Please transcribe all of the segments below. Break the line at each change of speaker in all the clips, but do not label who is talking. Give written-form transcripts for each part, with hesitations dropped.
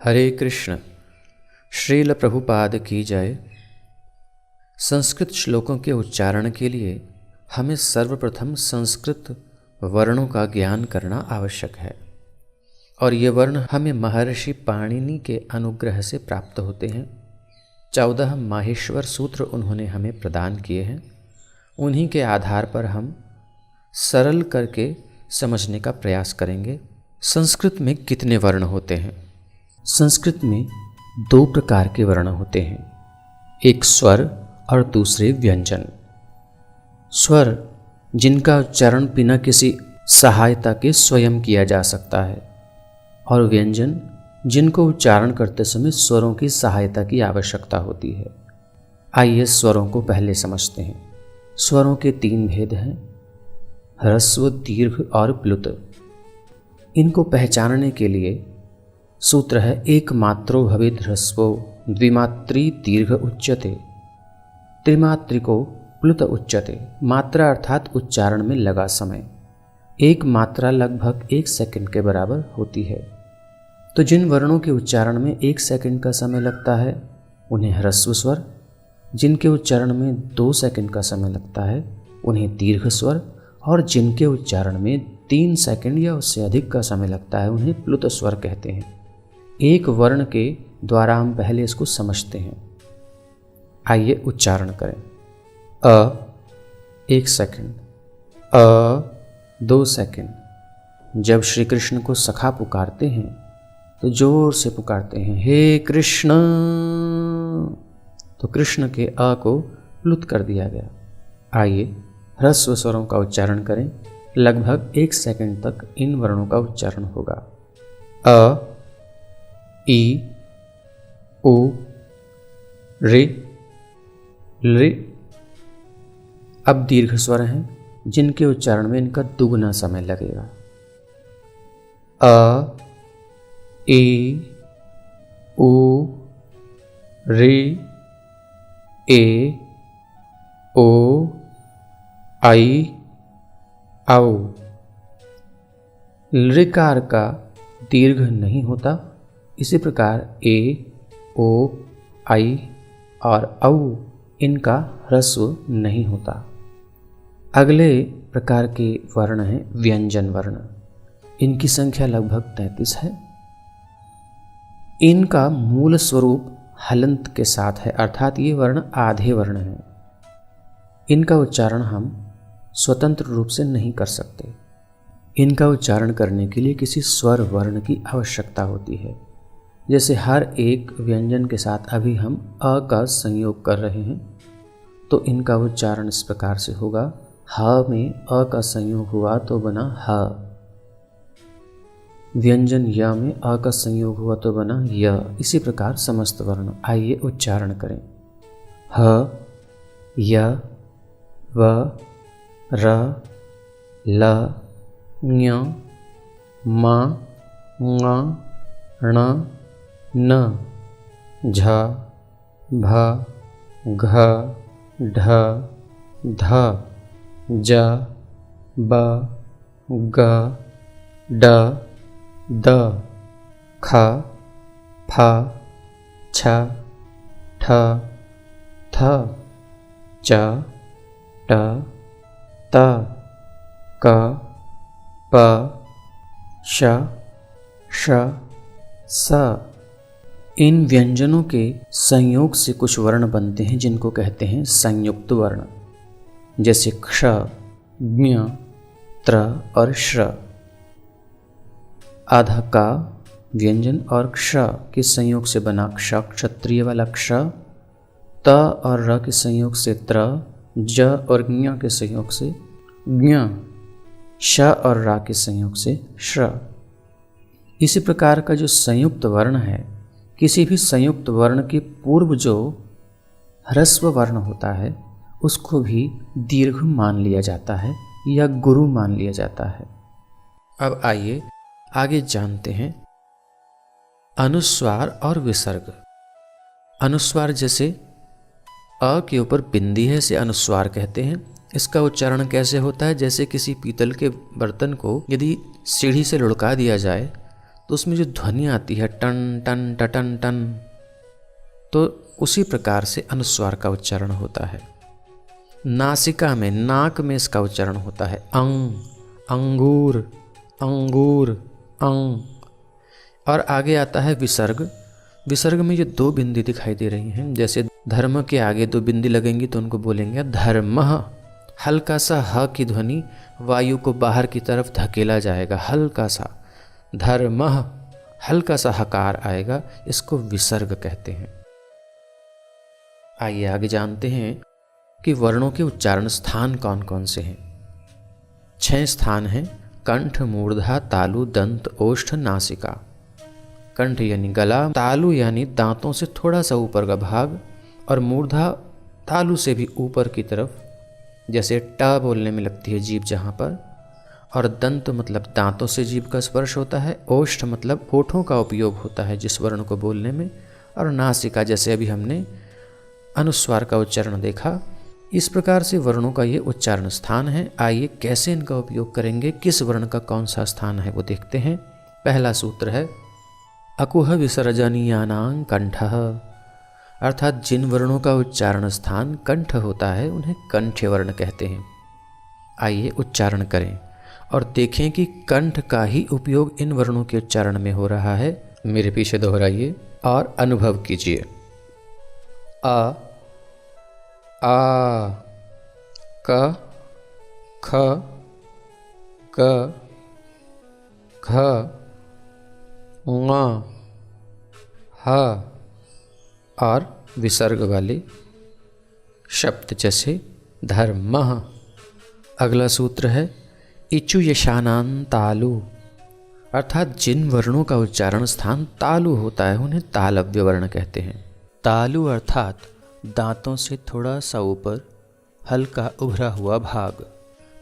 हरे कृष्ण। श्रील प्रभुपाद की जय। संस्कृत श्लोकों के उच्चारण के लिए हमें सर्वप्रथम संस्कृत वर्णों का ज्ञान करना आवश्यक है और ये वर्ण हमें महर्षि पाणिनि के अनुग्रह से प्राप्त होते हैं। 14 माहेश्वर सूत्र उन्होंने हमें प्रदान किए हैं। उन्हीं के आधार पर हम सरल करके समझने का प्रयास करेंगे। संस्कृत में कितने वर्ण होते हैं? संस्कृत में 2 प्रकार के वर्ण होते हैं, एक स्वर और दूसरे व्यंजन। स्वर जिनका उच्चारण बिना किसी सहायता के स्वयं किया जा सकता है और व्यंजन जिनको उच्चारण करते समय स्वरों की सहायता की आवश्यकता होती है। आइए स्वरों को पहले समझते हैं। स्वरों के 3 भेद हैं, ह्रस्व, दीर्घ और प्लुत। इनको पहचानने के लिए सूत्र है, एक मात्रो भवेद् ह्रस्वो द्विमात्री दीर्घ उच्यते त्रिमात्रिको प्लुत उच्यते। मात्रा अर्थात उच्चारण में लगा समय। एक मात्रा लगभग 1 सेकंड के बराबर होती है। तो जिन वर्णों के उच्चारण में 1 सेकंड का समय लगता है उन्हें ह्रस्व स्वर, जिनके उच्चारण में 2 सेकंड का समय लगता है उन्हें दीर्घ स्वर, और जिनके उच्चारण में 3 सेकंड या उससे अधिक का समय लगता है उन्हें प्लुत स्वर कहते हैं। एक वर्ण के द्वारा हम पहले इसको समझते हैं। आइए उच्चारण करें। अ 1 सेकंड, अ 2 सेकंड। जब श्री कृष्ण को सखा पुकारते हैं तो जोर से पुकारते हैं, हे कृष्ण। तो कृष्ण के अ को प्लुत कर दिया गया। आइए ह्रस्व स्वरों का उच्चारण करें। लगभग 1 सेकंड तक इन वर्णों का उच्चारण होगा। अ, ई, उ, ऋ, लृ। अब दीर्घ स्वर हैं जिनके उच्चारण में इनका दुगना समय लगेगा। अ, ई, उ, ऋ, ए, ओ, आई, औ। लृकार का दीर्घ नहीं होता, इसी प्रकार ए, ओ, आई और औ इनका ह्रस्व नहीं होता। अगले प्रकार के वर्ण हैं व्यंजन वर्ण। इनकी संख्या लगभग 33 है। इनका मूल स्वरूप हलंत के साथ है, अर्थात ये वर्ण आधे वर्ण हैं। इनका उच्चारण हम स्वतंत्र रूप से नहीं कर सकते। इनका उच्चारण करने के लिए किसी स्वर वर्ण की आवश्यकता होती है। जैसे हर एक व्यंजन के साथ अभी हम अ का संयोग कर रहे हैं, तो इनका उच्चारण इस प्रकार से होगा। ह में अ का संयोग हुआ तो बना ह। व्यंजन य में अ का संयोग हुआ तो बना य। इसी प्रकार समस्त वर्ण। आइए उच्चारण करें। ह, य, व, र, ल, ञ, म, ङ, ण, न, झ, भ, घ, ढ, ध, ज, ब, ग, ड, द, ख, फ, छ, ठ, थ, च, ट, त, क, प, श, श, स। इन व्यंजनों के संयोग से कुछ वर्ण बनते हैं जिनको कहते हैं संयुक्त वर्ण, जैसे क्ष, ज्ञ, त्र और श्र। अध का व्यंजन और क्ष के संयोग से बना क्ष, क्षत्रिय वाला क्ष। त और र के संयोग से त्र, ज और ज्ञ के संयोग से ज्ञ, श और रा के संयोग से श्र। इसी प्रकार का जो संयुक्त वर्ण है, किसी भी संयुक्त वर्ण के पूर्व जो ह्रस्व वर्ण होता है उसको भी दीर्घ मान लिया जाता है या गुरु मान लिया जाता है। अब आइए आगे जानते हैं अनुस्वार और विसर्ग। अनुस्वार जैसे अ के ऊपर बिंदी है से अनुस्वार कहते हैं। इसका उच्चारण कैसे होता है? जैसे किसी पीतल के बर्तन को यदि सीढ़ी से लुढ़का दिया जाए तो उसमें जो ध्वनि आती है टन टन टटन टन, तो उसी प्रकार से अनुस्वार का उच्चारण होता है। नासिका में, नाक में इसका उच्चारण होता है अंग, अंगूर, अंगूर, अंग। और आगे आता है विसर्ग। विसर्ग में ये दो बिंदी दिखाई दे रही हैं। जैसे धर्म के आगे दो बिंदी लगेंगी तो उनको बोलेंगे धर्मः। हल्का सा ह की ध्वनि वायु को बाहर की तरफ धकेला जाएगा, हल्का सा धर्मः, हल्का सा हकार आएगा, इसको विसर्ग कहते हैं। आइए आगे जानते हैं कि वर्णों के उच्चारण स्थान कौन कौन से हैं। 6 स्थान हैं: कंठ, मूर्धा, तालु, दंत, ओष्ठ, नासिका। कंठ यानी गला, तालु यानी दांतों से थोड़ा सा ऊपर का भाग, और मूर्धा तालु से भी ऊपर की तरफ, जैसे ट बोलने में लगती है जीभ जहाँ पर। और दंत मतलब दांतों से जीभ का स्पर्श होता है। ओष्ठ मतलब होठों का उपयोग होता है जिस वर्ण को बोलने में। और नासिका, जैसे अभी हमने अनुस्वार का उच्चारण देखा। इस प्रकार से वर्णों का ये उच्चारण स्थान है। आइए कैसे इनका उपयोग करेंगे, किस वर्ण का कौन सा स्थान है वो देखते हैं। पहला सूत्र है अकुह विसर्जनीयानां कंठः, अर्थात जिन वर्णों का उच्चारण स्थान कंठ होता है उन्हें कंठ्य वर्ण कहते हैं। आइए उच्चारण करें और देखें कि कंठ का ही उपयोग इन वर्णों के उच्चारण में हो रहा है। मेरे पीछे दोहराइए और अनुभव कीजिए। आ, आ, क, ख, ग, घ, ङ, ह और विसर्ग वाले शब्द जैसे धर्मः। अगला सूत्र है इचु यशानां तालु, अर्थात जिन वर्णों का उच्चारण स्थान तालु होता है उन्हें तालव्य वर्ण कहते हैं। तालु अर्थात दांतों से थोड़ा सा ऊपर हल्का उभरा हुआ भाग।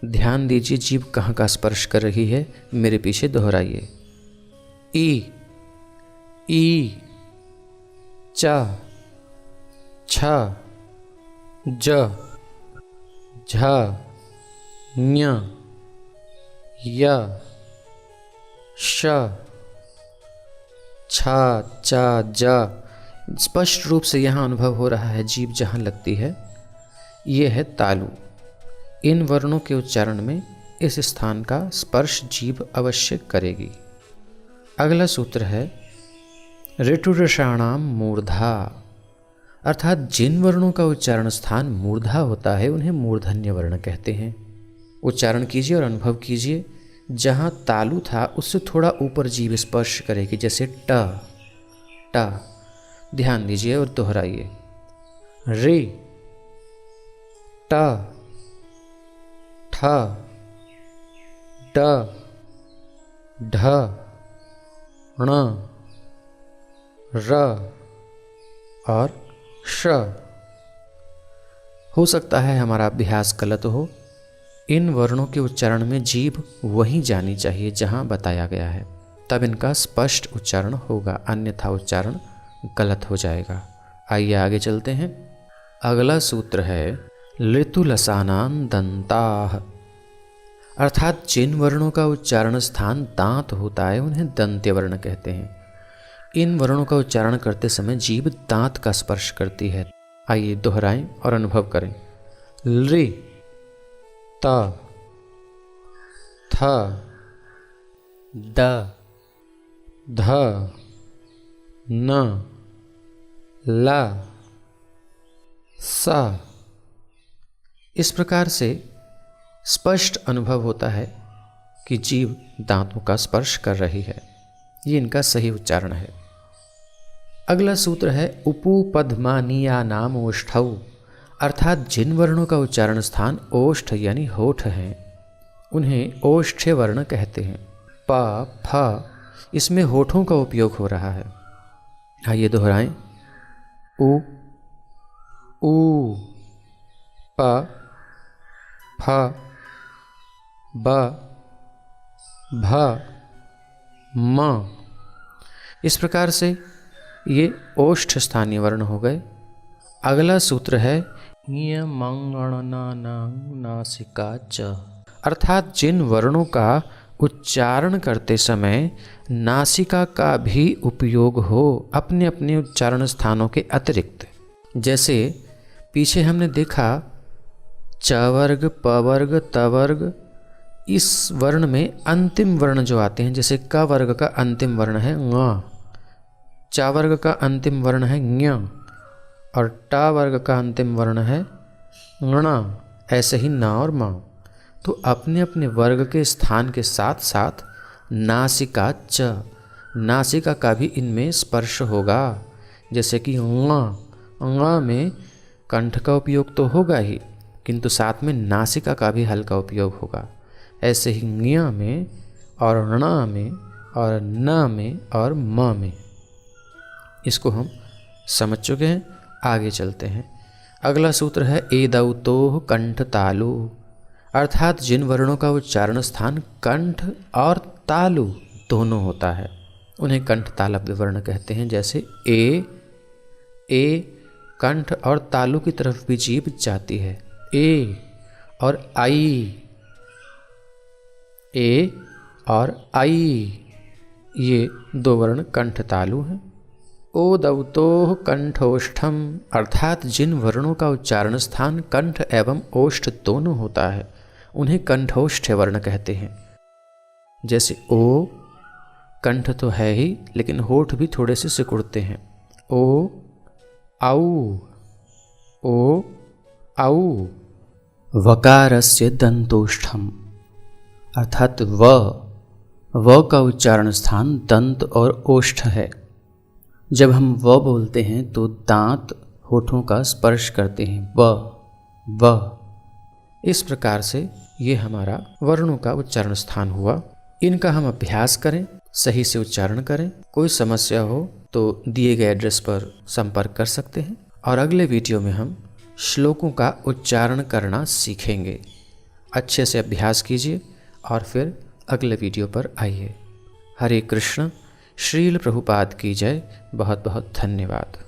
ध्यान दीजिए जीभ कहाँ का स्पर्श कर रही है, मेरे पीछे दोहराइए। ई, ई, च, छ, ज, झ, ञ, य, श, छ, च, ज। स्पष्ट रूप से यहाँ अनुभव हो रहा है जीभ जहाँ लगती है ये है तालु। इन वर्णों के उच्चारण में इस स्थान का स्पर्श जीभ अवश्य करेगी। अगला सूत्र है ऋटुरषाणाम मूर्धा, अर्थात जिन वर्णों का उच्चारण स्थान मूर्धा होता है उन्हें मूर्धन्य वर्ण कहते हैं। उच्चारण कीजिए और अनुभव कीजिए। जहाँ तालु था उससे थोड़ा ऊपर जीभ स्पर्श करेगी, जैसे ट, ट। ध्यान दीजिए और दोहराइए। रे, ट, ठ, ड, ढ, ण, र और श। हो सकता है हमारा अभ्यास गलत हो। इन वर्णों के उच्चारण में जीभ वहीं जानी चाहिए जहां बताया गया है, तब इनका स्पष्ट उच्चारण होगा, अन्यथा उच्चारण गलत हो जाएगा। आइए आगे चलते हैं। अगला सूत्र है ऋतुलसानां दंताः, अर्थात जिन वर्णों का उच्चारण स्थान दांत होता है उन्हें दंत्य वर्ण कहते हैं। इन वर्णों का उच्चारण करते समय जीभ दांत का स्पर्श करती है। आइए दोहराएं और अनुभव करें। ऋ, त, थ, द, ध, न, ला, सा। इस प्रकार से स्पष्ट अनुभव होता है कि जीभ दांतों का स्पर्श कर रही है। ये इनका सही उच्चारण है। अगला सूत्र है उपुपद्मानीयानाम ओष्ठौ, अर्थात जिन वर्णों का उच्चारण स्थान ओष्ठ यानी होठ हैं उन्हें ओष्ठ्य वर्ण कहते हैं। प, फ, इसमें होठों का उपयोग हो रहा है। आइए दोहराएं। उ, ऊ, प, फ, ब, भ, म। इस प्रकार से ये ओष्ठ स्थानीय वर्ण हो गए। अगला सूत्र है यमंगणनानां नासिका च, अर्थात जिन वर्णों का उच्चारण करते समय नासिका का भी उपयोग हो अपने अपने उच्चारण स्थानों के अतिरिक्त। जैसे पीछे हमने देखा च वर्ग, प वर्ग, त वर्ग, इस वर्ण में अंतिम वर्ण जो आते हैं, जैसे क वर्ग का अंतिम वर्ण है ङ, च वर्ग का अंतिम वर्ण है ञ और ट वर्ग का अंतिम वर्ण है ण, ऐसे ही न और म। तो अपने अपने वर्ग के स्थान के साथ साथ नासिका च, नासिका का भी इनमें स्पर्श होगा। जैसे कि ङ में कंठ का उपयोग तो होगा ही, किंतु साथ में नासिका का भी हल्का उपयोग होगा। ऐसे ही ङ में और ण में और न में और म में। इसको हम समझ चुके हैं, आगे चलते हैं। अगला सूत्र है एदौतोः कंठ तालु, अर्थात जिन वर्णों का उच्चारण स्थान कंठ और तालु दोनों होता है उन्हें कंठ तालव्य वर्ण कहते हैं। जैसे ए कंठ और तालु की तरफ भी जीभ जाती है, ए और आई, ए और आई, ये दो वर्ण कंठ तालु हैं। ओदौतोः कंठोष्ठम, अर्थात जिन वर्णों का उच्चारण स्थान कंठ एवं ओष्ठ दोनों होता है उन्हें कंठोष्ठ वर्ण कहते हैं। जैसे ओ, कंठ तो है ही लेकिन होठ भी थोड़े से सिकुड़ते हैं। ओ औ, ओ औ। वकारस्य दंतोष्ठम, अर्थात व का उच्चारण स्थान दंत और ओष्ठ है। जब हम व बोलते हैं तो दांत होठों का स्पर्श करते हैं, व। इस प्रकार से ये हमारा वर्णों का उच्चारण स्थान हुआ। इनका हम अभ्यास करें, सही से उच्चारण करें। कोई समस्या हो तो दिए गए एड्रेस पर संपर्क कर सकते हैं। और अगले वीडियो में हम श्लोकों का उच्चारण करना सीखेंगे। अच्छे से अभ्यास कीजिए और फिर अगले वीडियो पर आइए। हरे कृष्ण। श्रील प्रभुपाद की जय। बहुत बहुत धन्यवाद।